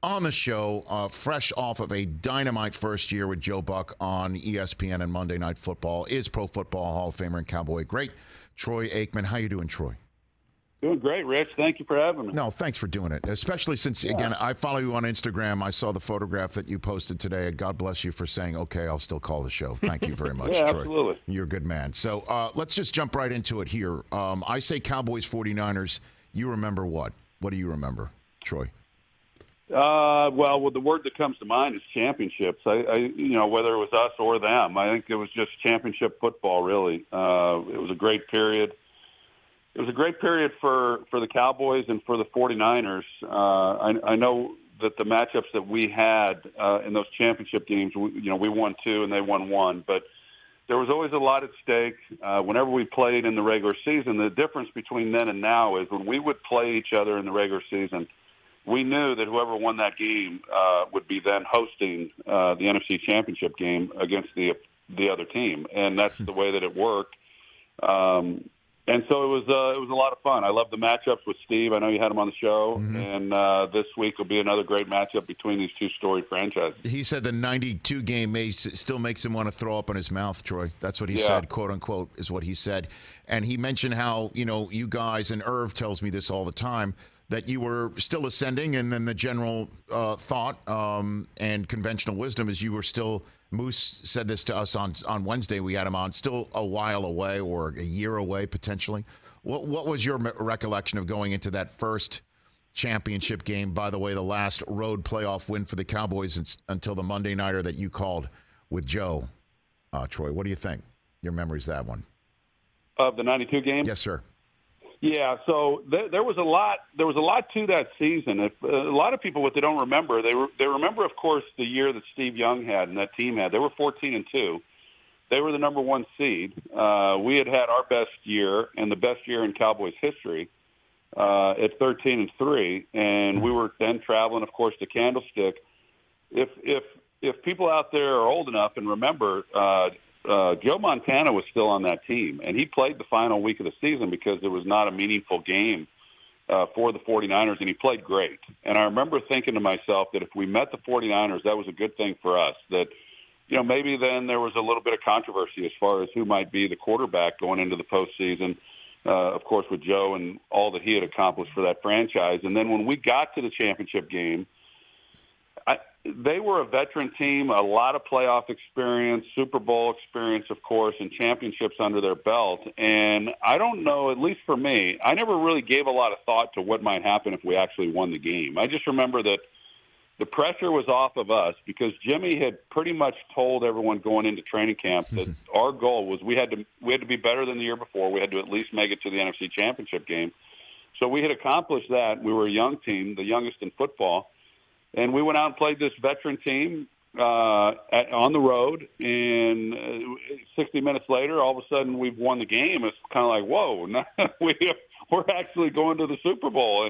on the show, fresh off of a dynamite first year with Joe Buck on ESPN and Monday Night Football, is Pro Football Hall of Famer and Cowboy great Troy Aikman. How you doing, Troy? Doing great, Rich. Thank you for having me. No, thanks for doing it, especially since, again, I follow you on Instagram. I saw the photograph that you posted today. God bless you for saying, okay, I'll still call the show. Thank you very much, Yeah, Troy. absolutely. You're a good man. So let's just jump right into it here. I say Cowboys 49ers. You remember what? What do you remember, Troy? Well, the word that comes to mind is championships. Whether it was us or them, I think it was just championship football, really. It was a great period. It was a great period for the Cowboys and for the 49ers. I know that the matchups that we had in those championship games, we won 2 and they won 1, but there was always a lot at stake. Whenever we played in the regular season, the difference between then and now is when we would play each other in the regular season, we knew that whoever won that game would be then hosting the NFC Championship game against the other team, and that's the way that it worked. And so it was a lot of fun. I love the matchups with Steve. I know you had him on the show, and this week will be another great matchup between these two storied franchises. He said the 92 game still makes him want to throw up in his mouth, Troy. That's what he said, quote unquote, is what he said. And he mentioned how, you guys, and Irv tells me this all the time, that you were still ascending, and then the general thought and conventional wisdom is you were still, Moose said this to us on Wednesday, we had him on, still a while away or a year away potentially. What was your recollection of going into that first championship game? By the way, the last road playoff win for the Cowboys until the Monday nighter that you called with Joe. Troy, what do you think? Your memory's that one. Of the 92 game? Yes, sir. Yeah, so there was a lot. There was a lot to that season. A lot of people, what they don't remember, they remember, of course, the year that Steve Young had and that team had. They were 14-2. They were the number 1 seed. We had our best year and the best year in Cowboys history at 13-3, and we were then traveling, of course, to Candlestick. If people out there are old enough and remember. Joe Montana was still on that team, and he played the final week of the season because there was not a meaningful game for the 49ers, and he played great. And I remember thinking to myself that if we met the 49ers, that was a good thing for us, that maybe then there was a little bit of controversy as far as who might be the quarterback going into the postseason, of course, with Joe and all that he had accomplished for that franchise. And then when we got to the championship game, they were a veteran team, a lot of playoff experience, Super Bowl experience, of course, and championships under their belt. And I don't know, at least for me, I never really gave a lot of thought to what might happen if we actually won the game. I just remember that the pressure was off of us because Jimmy had pretty much told everyone going into training camp that our goal was we had to be better than the year before. We had to at least make it to the NFC Championship game. So we had accomplished that. We were a young team, the youngest in football. And we went out and played this veteran team on the road, and 60 minutes later, all of a sudden, we've won the game. It's kind of like, whoa, we're actually going to the Super Bowl.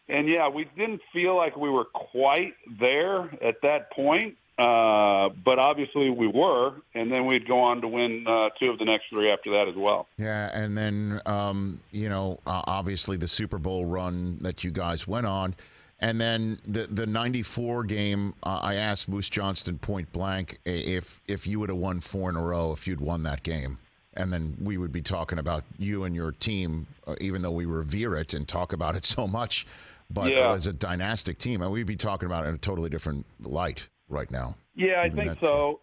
And yeah, we didn't feel like we were quite there at that point, but obviously we were, and then we'd go on to win 2 of the next 3 after that as well. Yeah, and then, obviously the Super Bowl run that you guys went on. And then the 94 game, I asked Moose Johnston point blank if you would have won 4 in a row, if you'd won that game. And then we would be talking about you and your team, even though we revere it and talk about it so much. But as a dynastic team, we'd be talking about it in a totally different light right now. Yeah, I think so.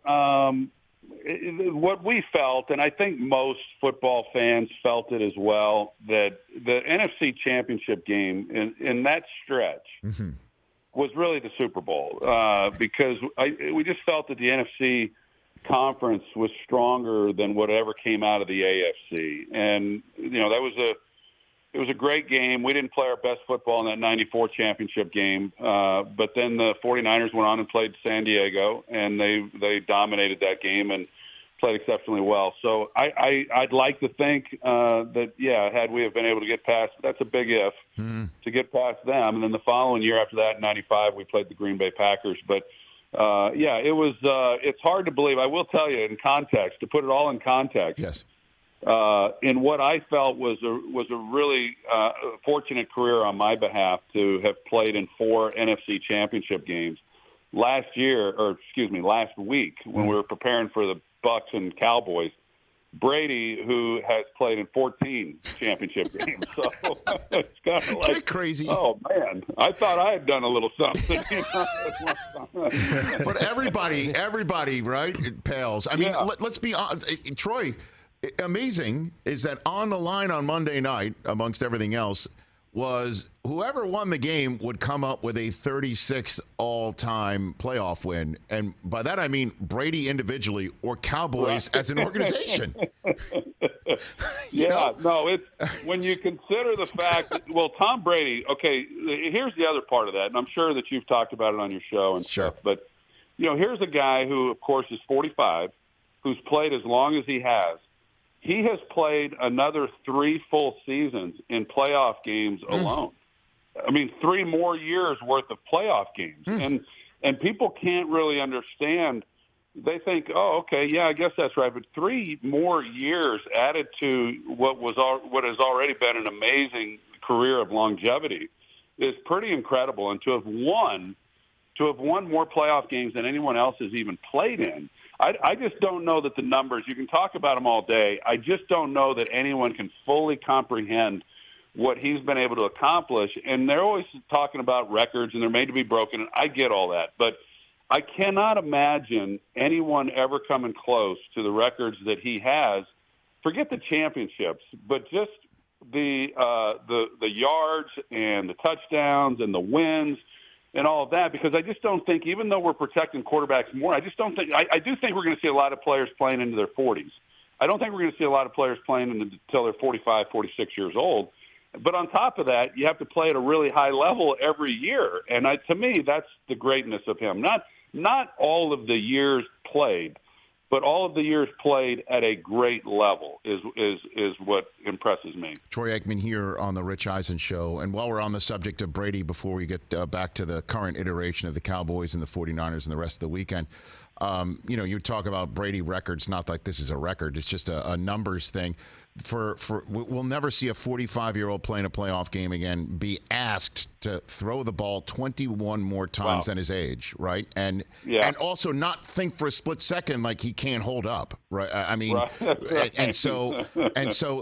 What we felt, and I think most football fans felt it as well, that the NFC Championship game in that stretch was really the Super Bowl because we just felt that the NFC conference was stronger than whatever came out of the AFC. And, it was a great game. We didn't play our best football in that 94 championship game, but then the 49ers went on and played San Diego, and they dominated that game and played exceptionally well. So I'd like to think that, had we have been able to get past, that's a big if, to get past them. And then the following year after that, in 95, we played the Green Bay Packers. But, it was it's hard to believe. I will tell you in context, to put it all in context. Yes. in what I felt was a really fortunate career on my behalf to have played in 4 NFC Championship games. Last week, when we were preparing for the Bucs and Cowboys, Brady, who has played in 14 championship games, so it's kind of like crazy. Oh man, I thought I had done a little something. But everybody, right? It pales. I mean, let's be honest, Troy. Amazing is that on the line on Monday night, amongst everything else, was whoever won the game would come up with a 36th all-time playoff win. And by that I mean Brady individually or Cowboys as an organization. It's when you consider the fact that, well, Tom Brady, okay, here's the other part of that, and I'm sure that you've talked about it on your show and stuff, but, here's a guy who, of course, is 45, who's played as long as he has. He has played another 3 full seasons in playoff games alone. I mean, 3 more years worth of playoff games. And people can't really understand. They think, oh, okay, yeah, I guess that's right. But 3 more years added to what has already been an amazing career of longevity is pretty incredible. And to have won more playoff games than anyone else has even played in, I just don't know that the numbers, you can talk about them all day. I just don't know that anyone can fully comprehend what he's been able to accomplish. And they're always talking about records and they're made to be broken. And I get all that. But I cannot imagine anyone ever coming close to the records that he has. Forget the championships, but just the yards and the touchdowns and the wins and all of that, because I just don't think, even though we're protecting quarterbacks more, I do think we're going to see a lot of players playing into their 40s. I don't think we're going to see a lot of players playing until they're 45, 46 years old. But on top of that, you have to play at a really high level every year. And to me, that's the greatness of him. Not all of the years played, but all of the years played at a great level is what impresses me. Troy Aikman here on the Rich Eisen Show. And while we're on the subject of Brady, before we get back to the current iteration of the Cowboys and the 49ers and the rest of the weekend, you talk about Brady records, not like this is a record. It's just a numbers thing. We'll never see a 45-year-old playing a playoff game again be asked to throw the ball 21 more times than his age, right? And also not think for a split second like he can't hold up, right? I mean, right. and so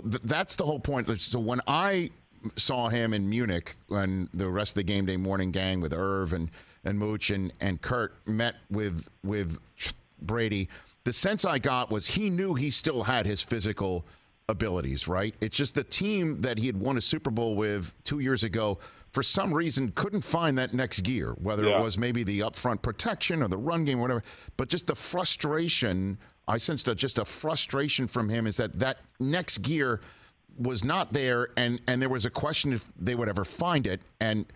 that's the whole point. So when I saw him in Munich, when the rest of the game day morning gang with Irv and Mooch and Kurt met with Brady, the sense I got was he knew he still had his physical abilities, right? It's just the team that he had won a Super Bowl with 2 years ago, for some reason, couldn't find that next gear, whether it was maybe the upfront protection or the run game or whatever. But just the frustration, I sensed just a frustration from him, is that next gear was not there, and there was a question if they would ever find it. And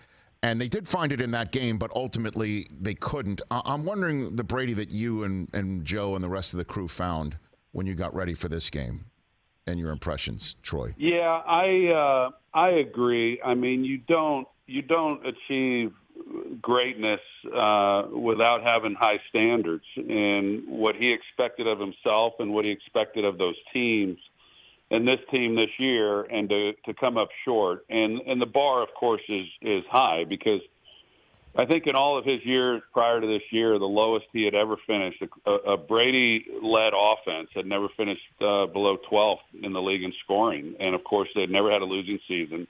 they did find it in that game, but ultimately they couldn't. I'm wondering the Brady that you and Joe and the rest of the crew found when you got ready for this game. And your impressions, Troy? Yeah, I agree. I mean, you don't achieve greatness without having high standards. And what he expected of himself and what he expected of those teams and this team this year, and to come up short. And the bar, of course, is high, because I think in all of his years prior to this year, the lowest he had ever finished, a Brady-led offense, had never finished below 12th in the league in scoring. And, of course, they'd never had a losing season.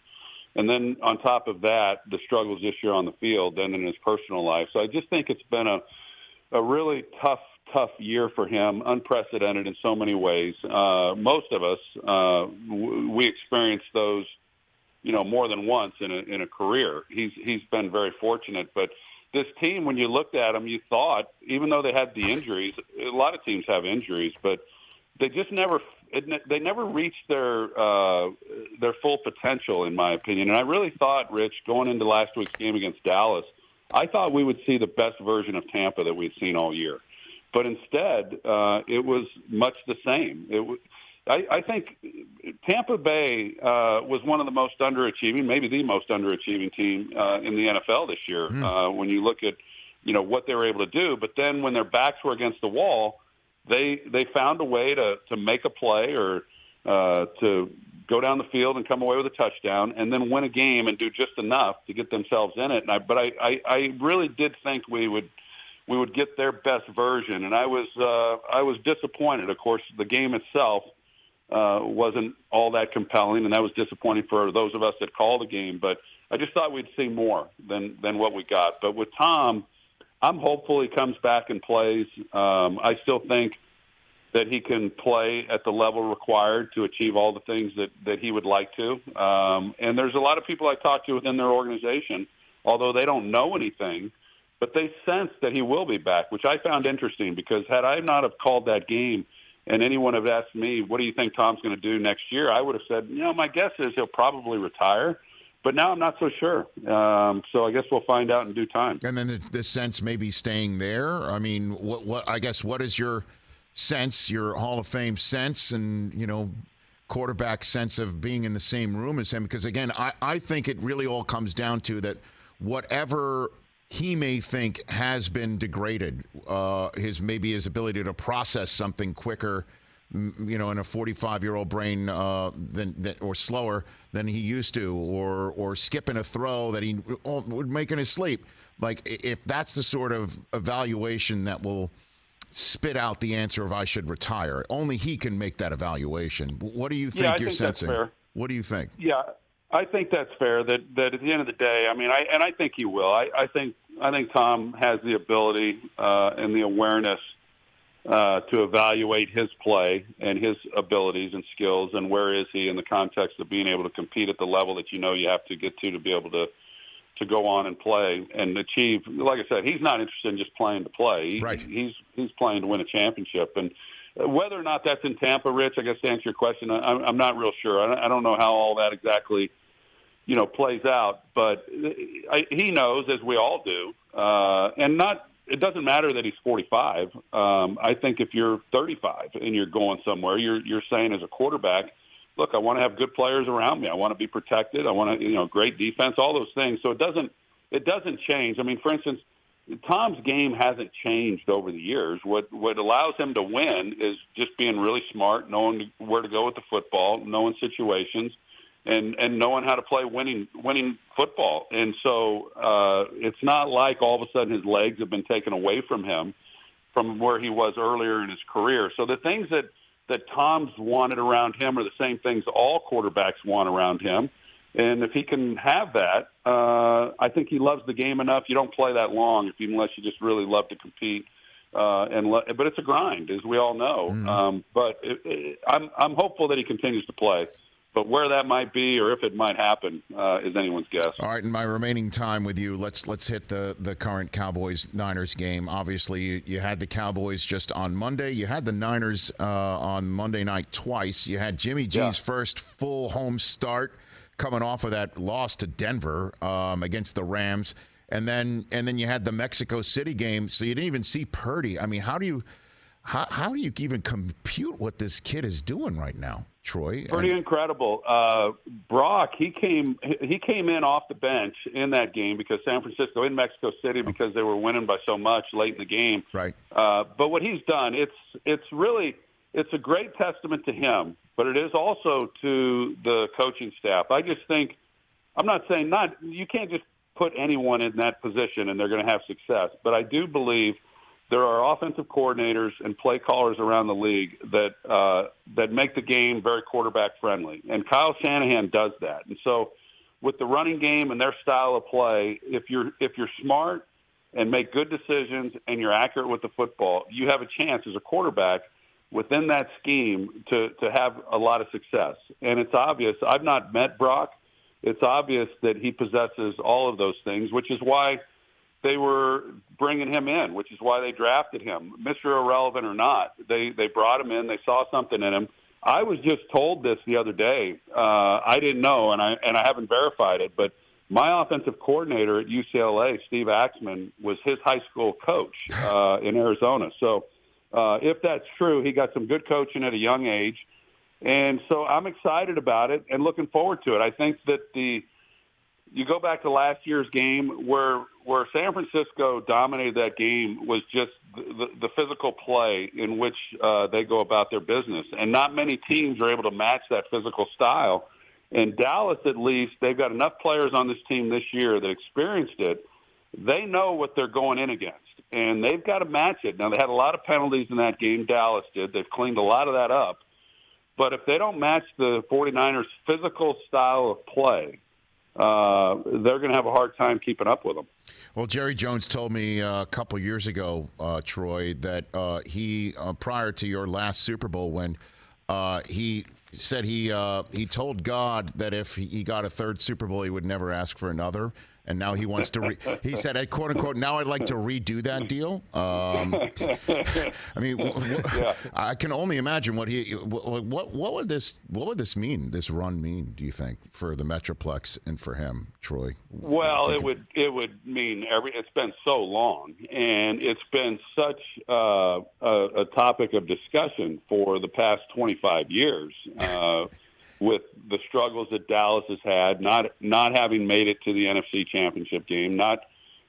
And then on top of that, the struggles this year on the field, then in his personal life. So I just think it's been a really tough year for him, unprecedented in so many ways. Most of us, we experienced those, more than once in a career. He's been very fortunate, but this team, when you looked at them, you thought, even though they had the injuries, a lot of teams have injuries, but they just never reached their full potential, in my opinion. And I really thought, Rich, going into last week's game against Dallas, I thought we would see the best version of Tampa that we'd seen all year. But instead, it was much the same. I think Tampa Bay was one of the most underachieving, maybe the most underachieving team in the NFL this year when you look at, what they were able to do. But then when their backs were against the wall, they found a way to make a play or to go down the field and come away with a touchdown, and then win a game and do just enough to get themselves in it. But I really did think we would get their best version, and I was disappointed. Of course, the game itself wasn't all that compelling, and that was disappointing for those of us that called the game. But I just thought we'd see more than what we got. But with Tom, I'm hopeful he comes back and plays. I still think that he can play at the level required to achieve all the things that he would like to. And there's a lot of people I talk to within their organization, although they don't know anything, but they sense that he will be back, which I found interesting, because had I not have called that game and anyone have asked me, what do you think Tom's going to do next year, I would have said, my guess is he'll probably retire. But now I'm not so sure. So I guess we'll find out in due time. And then the sense maybe staying there. I mean, what is your sense, your Hall of Fame sense, and quarterback sense of being in the same room as him? Because again, I think it really all comes down to that whatever he may think has been degraded, his ability to process something quicker, in a 45-year-old brain or slower than he used to, or skipping a throw that he would make in his sleep. Like, if that's the sort of evaluation that will spit out the answer of I should retire, only he can make that evaluation. What do you think you're sensing? That's fair. What do you think? Yeah, I think that's fair. That at the end of the day, I think he will. I think Tom has the ability and the awareness to evaluate his play and his abilities and skills, and where is he in the context of being able to compete at the level that you have to get to be able to go on and play and achieve. Like I said, he's not interested in just playing to play. Right. He's playing to win a championship. And whether or not that's in Tampa, Rich, I guess to answer your question, I'm not real sure. I don't know how all that exactly plays out, but he knows, as we all do, it doesn't matter that he's 45. I think if you're 35 and you're going somewhere, you're saying as a quarterback, look, I want to have good players around me. I want to be protected. I want to, great defense, all those things. So it doesn't change. For instance, Tom's game hasn't changed over the years. What allows him to win is just being really smart, knowing where to go with the football, knowing situations, and knowing how to play winning football. And so it's not like all of a sudden his legs have been taken away from him from where he was earlier in his career. So the things that Tom's wanted around him are the same things all quarterbacks want around him. And if he can have that, I think he loves the game enough. You don't play that long unless you just really love to compete. But it's a grind, as we all know. But I'm hopeful that he continues to play. But where that might be or if it might happen is anyone's guess. All right, in my remaining time with you, let's hit the current Cowboys-Niners game. Obviously, you had the Cowboys just on Monday. You had the Niners on Monday night twice. You had Jimmy G's first full home start coming off of that loss to Denver against the Rams. And then you had the Mexico City game, so you didn't even see Purdy. How do you even compute what this kid is doing right now, Troy? Pretty incredible. Brock, he came in off the bench in that game because San Francisco in Mexico City because they were winning by so much late in the game. Right. But what he's done, it's a great testament to him, but it is also to the coaching staff. I just think, I'm not saying you can't just put anyone in that position and they're going to have success, but I do believe there are offensive coordinators and play callers around the league that make the game very quarterback friendly, and Kyle Shanahan does that. And so, with the running game and their style of play, if you're smart and make good decisions and you're accurate with the football, you have a chance as a quarterback within that scheme to have a lot of success. And it's obvious. I've not met Brock. It's obvious that he possesses all of those things, which is why they were bringing him in, which is why they drafted him. Mr. Irrelevant or not, they brought him in. They saw something in him. I was just told this the other day. I didn't know, and I haven't verified it, but my offensive coordinator at UCLA, Steve Aikman, was his high school coach in Arizona. So if that's true, he got some good coaching at a young age. And so I'm excited about it and looking forward to it. I think that you go back to last year's game where San Francisco dominated that game was just the physical play in which they go about their business. And not many teams are able to match that physical style. And Dallas, at least, they've got enough players on this team this year that experienced it. They know what they're going in against, and they've got to match it. Now, they had a lot of penalties in that game. Dallas did. They've cleaned a lot of that up. But if they don't match the 49ers' physical style of play, they're going to have a hard time keeping up with them. Well, Jerry Jones told me a couple years ago, Troy, that he prior to your last Super Bowl when he said he told God that if he got a third Super Bowl, he would never ask for another. And now he wants to. He said, "quote unquote." Now I'd like to redo that deal. I mean, yeah. I can only imagine what would this mean? This run mean? Do you think for the Metroplex and for him, Troy? Well, it would mean it's been so long, and it's been such a topic of discussion for the past 25 years. With the struggles that Dallas has had, not having made it to the NFC Championship game, not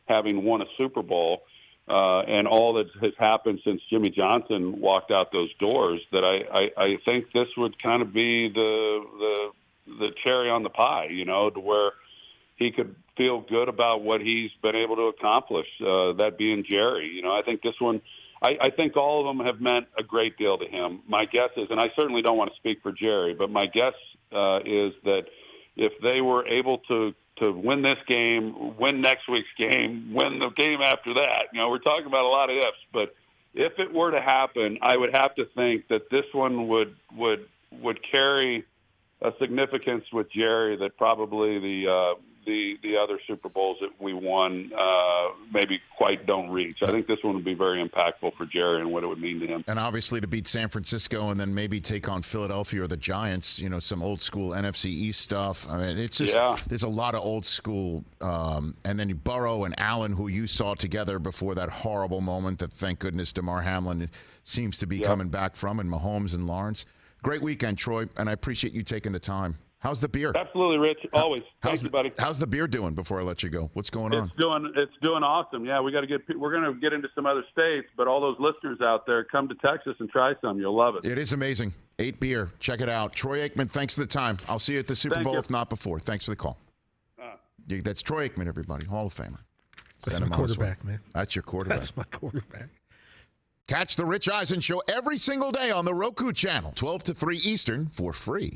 having won a Super Bowl, and all that has happened since Jimmy Johnson walked out those doors, that I think this would kind of be the cherry on the pie, to where he could feel good about what he's been able to accomplish, that being Jerry. I think this one – I think all of them have meant a great deal to him. My guess is, and I certainly don't want to speak for Jerry, but my guess is that if they were able to win this game, win next week's game, win the game after that, we're talking about a lot of ifs, but if it were to happen, I would have to think that this one would carry a significance with Jerry that probably the other Super Bowls that we won maybe quite don't reach. I think this one would be very impactful for Jerry and what it would mean to him. And obviously to beat San Francisco and then maybe take on Philadelphia or the Giants, some old school NFC East stuff. I mean, it's just there's a lot of old school. And then Burrow and Allen, who you saw together before that horrible moment that, thank goodness, DeMar Hamlin seems to be coming back from, and Mahomes and Lawrence. Great weekend, Troy, and I appreciate you taking the time. How's the beer? Absolutely, Rich. Always. Thank you, buddy. How's the beer doing before I let you go? What's going on? It's doing awesome. Yeah, we're going to get into some other states, but all those listeners out there, come to Texas and try some. You'll love it. It is amazing. 8 beer. Check it out. Troy Aikman, thanks for the time. I'll see you at the Super Bowl, if not before. Thanks for the call. That's Troy Aikman, everybody. Hall of Famer. That's my quarterback, man. That's your quarterback. That's my quarterback. Catch the Rich Eisen Show every single day on the Roku channel, 12 to 3 Eastern, for free.